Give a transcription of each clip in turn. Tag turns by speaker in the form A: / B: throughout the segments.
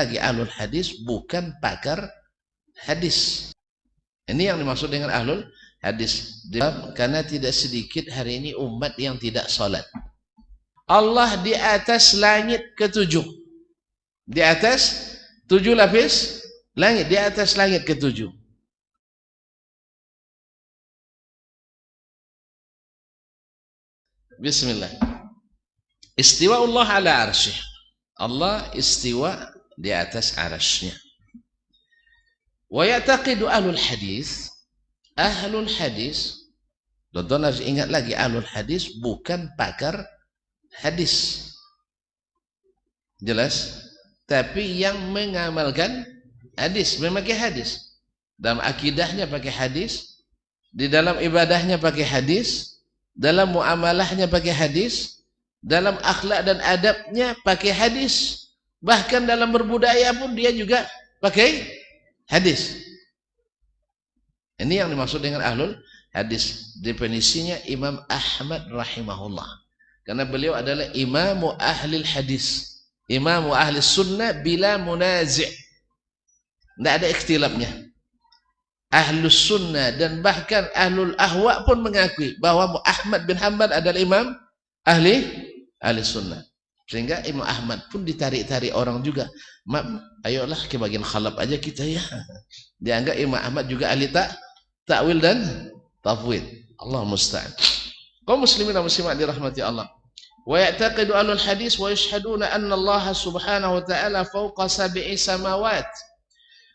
A: lagi ahlul hadis bukan pakar hadis. Ini yang dimaksud dengan ahlul hadis. Karena tidak sedikit hari ini umat yang tidak salat. Allah di atas langit ketujuh. Di atas 7 lapis langit, di atas langit ketujuh. Bismillah. Istiwa Allah ala arsyih. Allah istiwa di atas arasy-Nya. Wa ya'taqidu ahlul hadis. Ahlul hadis, tonton harus ingat lagi, ahlul hadis bukan pakar hadis. Jelas? Tapi yang mengamalkan hadis, memakai hadis. Dalam akidahnya pakai hadis, di dalam ibadahnya pakai hadis, dalam muamalahnya pakai hadis, dalam akhlak dan adabnya pakai hadis. Bahkan dalam berbudaya pun dia juga pakai hadis. Ini yang dimaksud dengan ahlul hadis. Definisinya Imam Ahmad rahimahullah. Karena beliau adalah imamu ahlil hadis. Imamu ahli sunnah bila munazi'. Tidak ada ikhtilafnya. Ahlus sunnah dan bahkan ahlul ahwa pun mengakui bahwa Ahmad bin Hanbal adalah imam ahli sunnah. Sehingga Imam Ahmad pun ditarik-tarik orang juga. Ayolah ke bagian khalaf aja kita ya. Dianggap Imam Ahmad juga ahli ta'wil dan tafwid. Allah musta'an. Kaum muslimin dan muslimat dirahmati Allah. Wa ya'taqidu ahlul hadis wa yashhaduna anna Allah subhanahu wa ta'ala fawqa sab'i samawat.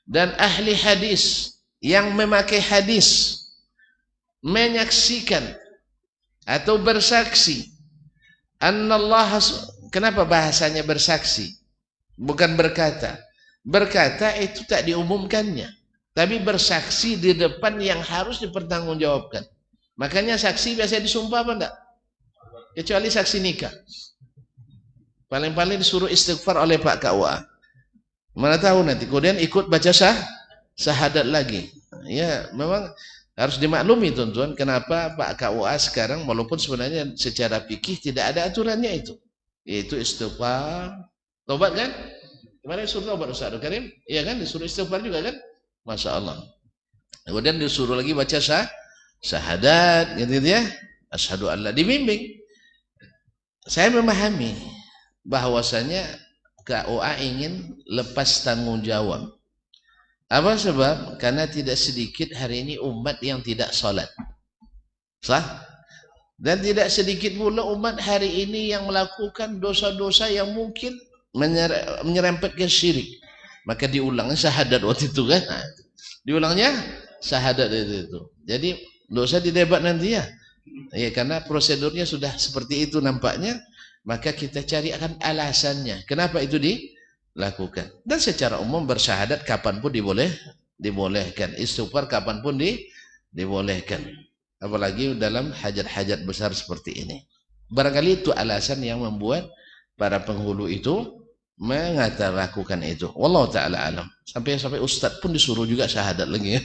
A: Dan ahli hadis yang memakai hadis menyaksikan atau bersaksi anna Allah, kenapa bahasanya bersaksi bukan berkata? Berkata itu tak diumumkannya, tapi bersaksi di depan yang harus dipertanggungjawabkan. Makanya saksi biasa disumpah apa enggak? Kecuali saksi nikah. Paling-paling disuruh istighfar oleh Pak KUA. Mana tahu nanti kemudian ikut baca syahadat lagi. Ya, memang harus dimaklumi tuan-tuan kenapa Pak KUA sekarang walaupun sebenarnya secara fikih tidak ada aturannya itu. Yaitu istighfar, tobat kan? Kemarin disuruh tobat Ustaz Karim, iya kan? Disuruh istighfar juga kan? Masya Allah. Kemudian disuruh lagi baca syahadat gitu ya. Asyhadu an la, dibimbing. Saya memahami bahwasanya KUA ingin lepas tanggung jawab. Apa sebab? Karena tidak sedikit hari ini umat yang tidak salat. Sah? Dan tidak sedikit pula umat hari ini yang melakukan dosa-dosa yang mungkin menyerempet ke syirik. Maka diulangnya syahadat waktu itu kan. Diulangnya syahadat itu. Jadi dosa didebat nanti ya. Ya, karena prosedurnya sudah seperti itu nampaknya, maka kita cari akan alasannya. Kenapa itu dilakukan? Dan secara umum bersyahadat kapanpun dibolehkan. Istighfar kapanpun dibolehkan. Apalagi dalam hajat-hajat besar seperti ini. Barangkali itu alasan yang membuat para penghulu itu lakukan itu. Wallahu ta'ala alam. Sampai ustaz pun disuruh juga syahadat lagi.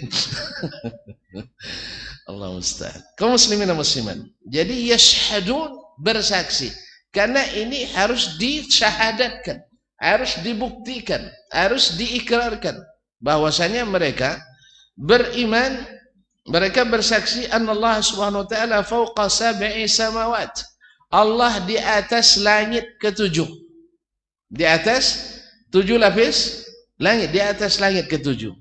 A: Allah musta'an. Kaum muslimin dan muslimat. Jadi yashhadun, bersaksi. Karena ini harus disyahadatkan, harus dibuktikan, harus diikrarkan bahwasanya mereka beriman, mereka bersaksi Allah Subhanahu wa taala fawqa sab'i samawat. Allah di atas langit ketujuh. Di atas 7 lapis langit, di atas langit ketujuh.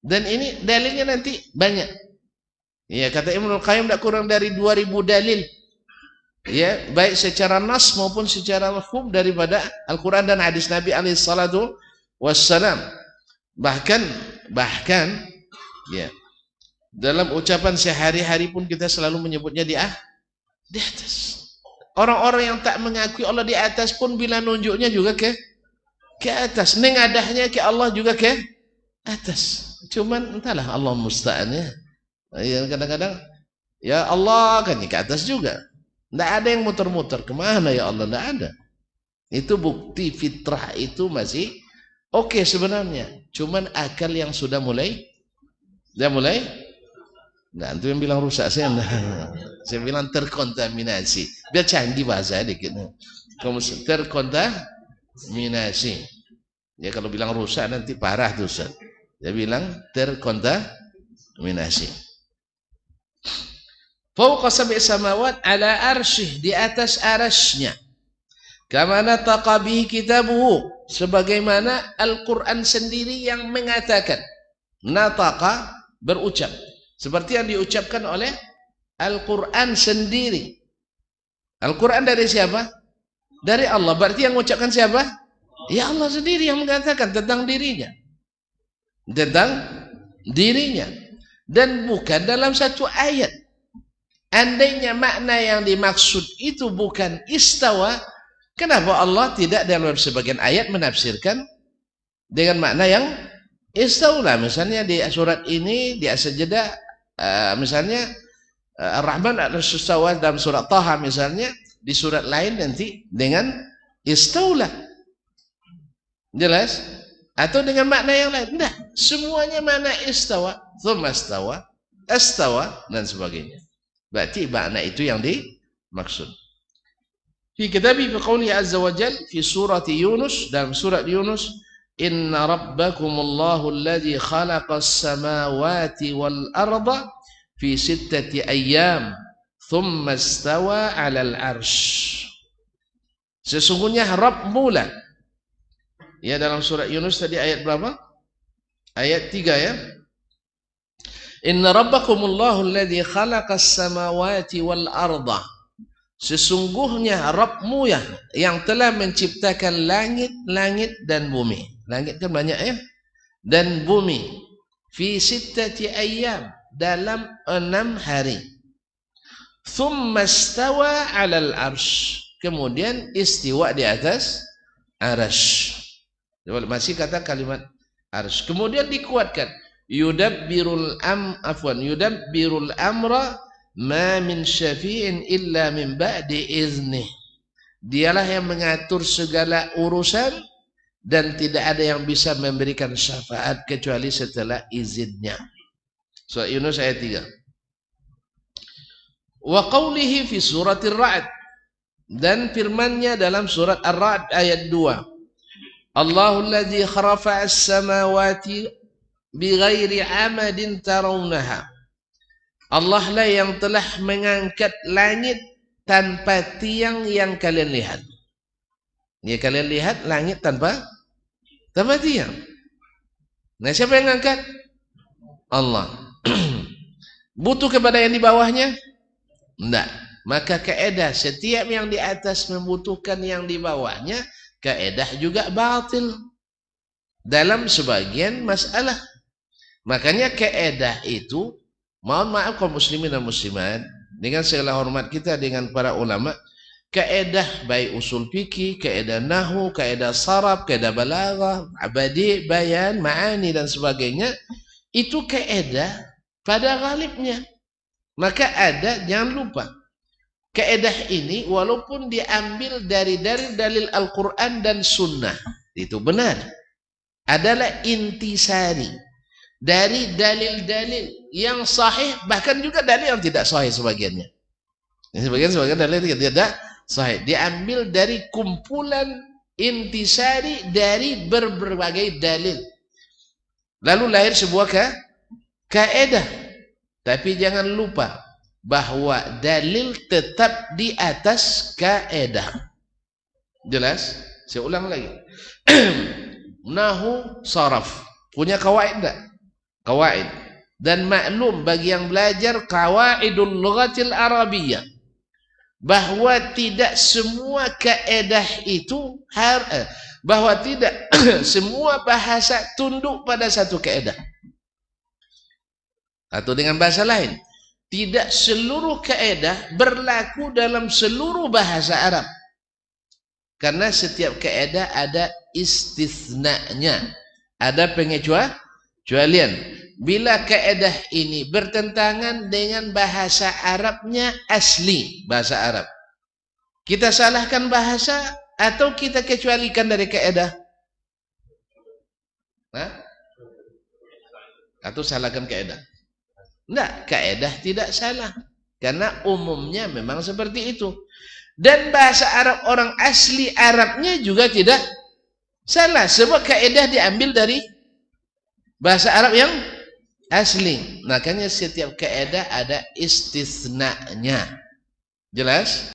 A: Dan ini dalilnya nanti banyak. Ya, kata Ibnu Qayyim tidak kurang dari 2000 dalil. Ya, baik secara nas maupun secara mafhum daripada Al-Qur'an dan hadis Nabi alaihi salatu wassalam. Bahkan ya, dalam ucapan sehari-hari pun kita selalu menyebutnya di atas. Orang-orang yang tak mengakui Allah di atas pun bila nunjuknya juga ke atas. Nengadahnya ke Allah juga ke atas. Cuman entahlah, Allah musta'an ya. Ya, kadang-kadang ya Allah kan ke atas juga. Tidak ada yang muter-muter. Kemana ya Allah? Tidak ada. Itu bukti fitrah itu masih oke sebenarnya. Cuman akal yang sudah mulai nah, itu yang bilang rusak saya. Saya bilang terkontaminasi. Biar canggih bahasa dikit. Terkontaminasi. Ya kalau bilang rusak nanti parah tuh Ustaz. Dia bilang terkontaminasi. Fawqa sab'i samawat ala arsyih, di atas arasy-Nya. Kama nataqa bihi kitabuhu, sebagaimana Al-Qur'an sendiri yang mengatakan. Nataqa, berucap. Seperti yang diucapkan oleh Al-Qur'an sendiri. Al-Quran dari siapa? Dari Allah. Berarti yang mengucapkan siapa? Ya Allah sendiri yang mengatakan tentang dirinya. Tentang dirinya. Dan bukan dalam satu ayat. Andainya makna yang dimaksud itu bukan istawa, kenapa Allah tidak dalam sebagian ayat menafsirkan dengan makna yang istaula? Misalnya di surat ini, di As-Sajdah, misalnya Ar-Rahman al-Istawa dalam surat Taha misalnya, di surat lain nanti dengan istaula. Jelas? Atau dengan makna yang lain? Tidak. Semuanya makna istawa, thumma istawa, astawa, dan sebagainya. Berarti makna itu yang dimaksud. Fi kitabi fi qawlihi azza wa jal fi surati Yunus, dalam surat Yunus, inna rabbakumullahu alladhi khalaqas samawati wal arda fi sittati ayyam thumma istawa 'alal 'arsy. Sesungguhnya Rabbmu lah. Ya, dalam surat Yunus tadi ayat berapa? Ayat 3 ya. Inna rabbakumullahu alladhi khalaqas samawati wal arda. Sesungguhnya Rabbmu ya yang telah menciptakan langit dan bumi. Langit kan banyak ya. Dan bumi. Fi sittati ayyam, dalam 6 hari. Thumma istawa 'alal 'arsy. Kemudian istiwa di atas arasy. Masih kata kalimat arasy. Kemudian dikuatkan yudabbirul amra ma min syafi'in illa min ba'di iznih. Dialah yang mengatur segala urusan dan tidak ada yang bisa memberikan syafaat kecuali setelah izinnya. Surat Yunus ayat 3. Wa qawlihi fi suratir Ra'd, dan firman-Nya dalam surat Ar-Ra'd ayat 2. Allahul ladzi kharafa'as samawati bighairi amadin tarawnaha. Allah lah yang telah mengangkat langit tanpa tiang yang kalian lihat. Ya, kalian lihat langit tanpa tiang. Nah, siapa yang angkat? Allah. Butuh kepada yang di bawahnya? Tidak. Maka kaedah setiap yang di atas membutuhkan yang di bawahnya, kaedah juga batil dalam sebagian masalah. Makanya kaedah itu, mohon maaf kaum muslimin dan muslimat, dengan segala hormat kita dengan para ulama, kaedah baik usul fikih, kaedah nahwu, kaedah saraf, kaedah balaghah, abadi, bayan, ma'ani dan sebagainya, itu kaedah pada ghalibnya. Maka ada, jangan lupa, kaedah ini walaupun diambil dari dalil Al-Quran dan Sunnah, itu benar, adalah intisari dari dalil-dalil yang sahih, bahkan juga dalil yang tidak sahih sebagiannya. Sebagian dalil yang tidak sahih diambil dari kumpulan intisari dari berbagai dalil. Lalu lahir sebuah kaedah. Tapi jangan lupa bahwa dalil tetap di atas kaedah. Jelas? Saya ulang lagi. Nahu saraf punya kawaid enggak? Kawaid. Dan maklum bagi yang belajar qawaidul lughatil arabiyyah bahwa tidak semua kaedah itu bahwa tidak semua bahasa tunduk pada satu kaedah. Atau dengan bahasa lain, tidak seluruh kaedah berlaku dalam seluruh bahasa Arab. Karena setiap kaedah ada istisnanya, ada pengecualian. Bila kaedah ini bertentangan dengan bahasa Arabnya asli, bahasa Arab, kita salahkan bahasa atau kita kecualikan dari kaedah? Atau salahkan kaedah? Enggak, kaedah tidak salah. Karena umumnya memang seperti itu. Dan bahasa Arab orang asli Arabnya juga tidak Salah, sebab kaidah diambil dari bahasa Arab yang asli. Makanya setiap kaidah ada istisnanya. Jelas?